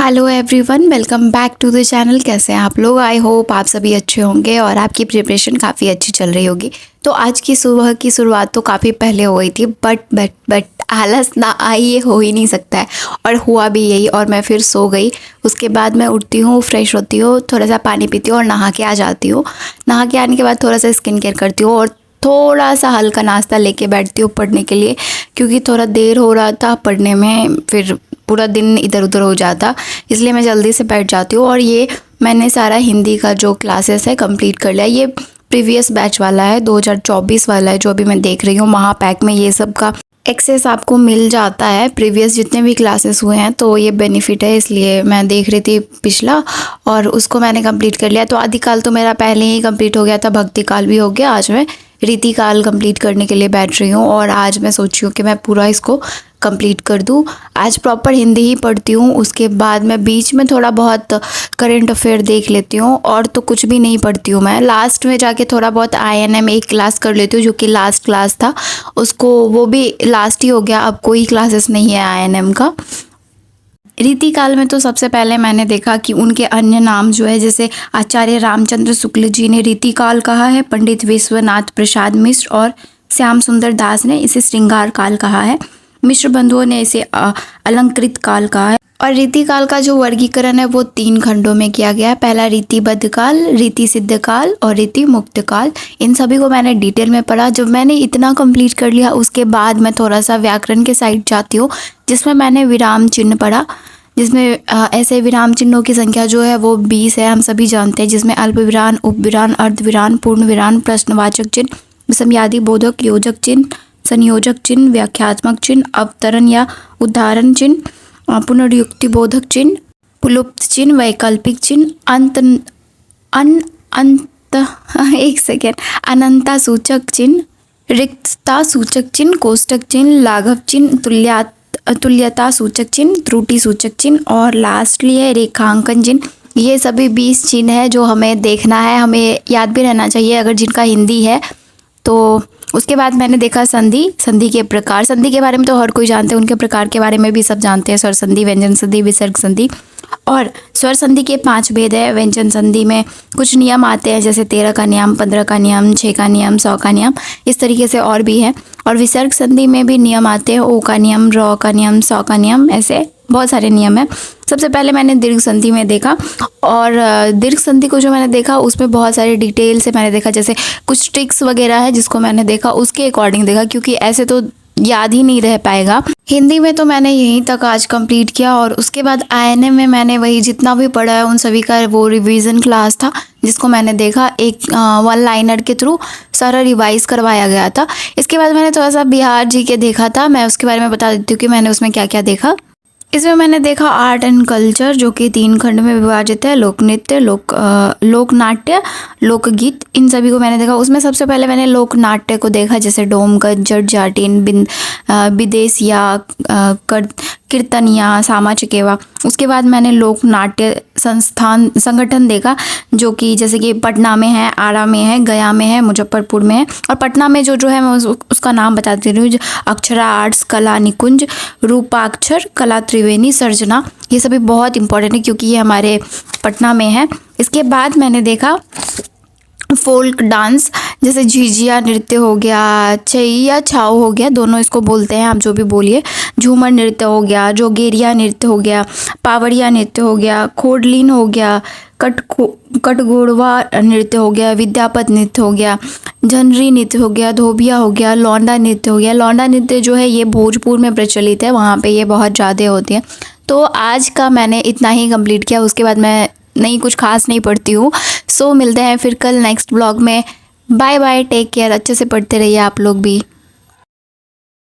Hello everyone, welcome back to the channel. कैसे हैं आप लोग? आई होप आप सभी अच्छे होंगे और आपकी प्रिपरेशन काफ़ी अच्छी चल रही होगी। तो आज की सुबह की शुरुआत तो काफ़ी पहले हो गई थी, बट आलस ना आई ये हो ही नहीं सकता है, और हुआ भी यही। और मैं फिर सो गई। उसके बाद मैं उठती हूँ, फ्रेश होती हूँ, थोड़ा सा पानी पीती हूँ और नहा के आ जाती हूँ। नहा के आने के बाद थोड़ा सा स्किन केयर करती हूँ और थोड़ा सा हल्का नाश्ता लेके बैठती हूँ पढ़ने के लिए, क्योंकि थोड़ा देर हो रहा था पढ़ने में, फिर पूरा दिन इधर उधर हो जाता, इसलिए मैं जल्दी से बैठ जाती हूँ। और ये मैंने सारा हिंदी का जो क्लासेस है कंप्लीट कर लिया। ये प्रीवियस बैच वाला है, 2024 वाला है जो अभी मैं देख रही हूँ। महापैक में ये सब का एक्सेस आपको मिल जाता है, प्रीवियस जितने भी क्लासेस हुए हैं, तो ये बेनिफिट है, इसलिए मैं देख रही थी पिछला और उसको मैंने कंप्लीट कर लिया। तो आदिकाल तो मेरा पहले ही कंप्लीट हो गया था, भक्ति काल भी हो गया। आज मैं रीति काल कंप्लीट करने के लिए बैठ रही हूँ और आज मैं सोच रही हूँ कि मैं पूरा इसको कंप्लीट कर दूँ। आज प्रॉपर हिंदी ही पढ़ती हूँ, उसके बाद मैं बीच में थोड़ा बहुत करंट अफेयर देख लेती हूँ, और तो कुछ भी नहीं पढ़ती हूँ। मैं लास्ट में जाके थोड़ा बहुत INM एक क्लास कर लेती हूँ, जो कि लास्ट क्लास था, उसको वो भी लास्ट ही हो गया, अब कोई क्लासेस नहीं है INM का। रीति काल में तो सबसे पहले मैंने देखा कि उनके अन्य नाम जो है, जैसे आचार्य रामचंद्र शुक्ल जी ने रीति काल कहा है, पंडित विश्वनाथ प्रसाद मिश्र और श्याम सुंदर दास ने इसे श्रृंगार काल कहा है, मिश्र बंधुओं ने इसे अलंकृत काल कहा है। और रीति काल का जो वर्गीकरण है वो 3 खंडों में किया गया है। पहला रीतिबद्ध काल, रीति सिद्ध काल और रीति मुक्त काल। इन सभी को मैंने डिटेल में पढ़ा। जब मैंने इतना कंप्लीट कर लिया, उसके बाद मैं थोड़ा सा व्याकरण के साइड जाती हूँ, जिसमें मैंने विराम चिन्ह पढ़ा, जिसमें ऐसे विराम चिन्हों की संख्या जो है वो 20 है, हम सभी जानते हैं, जिसमें अल्प विराम, उपविराम, अर्धविराम, पूर्ण विराम, प्रश्नवाचक चिन्ह, विषमयादि बोधक, योजक चिन्ह, संयोजक चिन्ह, व्याख्यात्मक चिन्ह, अवतरण या उदाहरण चिन्ह, पुनर्युक्ति बोधक चिन्ह, पुलुप्त चिन्ह, वैकल्पिक चिन्ह, एक सेकेंड, अनंता सूचक चिन्ह, रिक्तता सूचक चिन्ह, कोष्टक चिन्ह, लाघव चिन्ह, तुल्यता सूचक चिन्ह, त्रुटि सूचक चिन्ह, और लास्टली है रेखांकन चिन्ह। ये सभी 20 चिन्ह है जो हमें देखना है, हमें याद भी रहना चाहिए अगर जिनका हिंदी है तो। उसके बाद मैंने देखा संधि के प्रकार। संधि के बारे में तो हर कोई जानते हैं, उनके प्रकार के बारे में भी सब जानते हैं, स्वर संधि, व्यंजन संधि, विसर्ग संधि। और स्वर संधि के 5 भेद है। व्यंजन संधि में कुछ नियम आते हैं, जैसे 13 का नियम, 15 का नियम, 6 का नियम, 100 का नियम, इस तरीके से और भी है। और विसर्ग संधि में भी नियम आते हैं, ओ का नियम, रॉ का नियम, 100 का नियम, ऐसे बहुत सारे नियम है। सबसे पहले मैंने दीर्घ संधि में देखा, और दीर्घ संधि को जो मैंने देखा उसमें बहुत सारे डिटेल से मैंने देखा, जैसे कुछ ट्रिक्स वगैरह है जिसको मैंने देखा, उसके अकॉर्डिंग देखा, क्योंकि ऐसे तो याद ही नहीं रह पाएगा। हिंदी में तो मैंने यहीं तक आज कंप्लीट किया, और उसके बाद INM में मैंने वही जितना भी पढ़ा है उन सभी का वो रिवीजन क्लास था, जिसको मैंने देखा एक 1 लाइनर के थ्रू सारा रिवाइज करवाया गया था। इसके बाद मैंने थोड़ा सा बिहार जी के देखा था, मैं उसके बारे में बता देती हूँ कि मैंने उसमें क्या क्या देखा। इसमें मैंने देखा आर्ट एंड कल्चर, जो कि 3 खंड में विभाजित है, लोक नृत्य, लोक नाट्य, लोकगीत, इन सभी को मैंने देखा। उसमें सबसे पहले मैंने लोक नाट्य को देखा, जैसे डोमकच, जट जाटिन, विदेशिया, कीर्तनिया, सामा चकेवा। उसके बाद मैंने लोक नाट्य संगठन देखा, जो कि जैसे कि पटना में है, आरा में है, गया में है, मुजफ्फरपुर में है। और पटना में जो है मैं उसका नाम बता दे रही हूँ, अक्षरा आर्ट्स, कला निकुंज, रूपाक्षर, कला त्रिवेणी, सर्जना, ये सभी बहुत इंपॉर्टेंट है क्योंकि ये हमारे पटना में है। इसके बाद मैंने देखा फोल्क डांस, जैसे झिझिया नृत्य हो गया, छैया छाव हो गया, दोनों इसको बोलते हैं, आप जो भी बोलिए। झूमर नृत्य हो गया, जोगेरिया नृत्य हो गया, पावड़िया नृत्य हो गया, खोडलीन हो गया, कटघोड़वा नृत्य हो गया, विद्यापत नृत्य हो गया, झनरी नृत्य हो गया, धोबिया हो गया, लौंडा नृत्य हो गया। लौंडा नृत्य जो है ये भोजपुर में प्रचलित है, वहाँ पे ये बहुत ज़्यादा होती है। तो आज का मैंने इतना ही कंप्लीट किया, उसके बाद मैं नहीं कुछ खास नहीं पढ़ती हूँ। सो मिलते हैं फिर कल नेक्स्ट ब्लॉग में। बाय बाय, टेक केयर, अच्छे से पढ़ते रहिए आप लोग भी।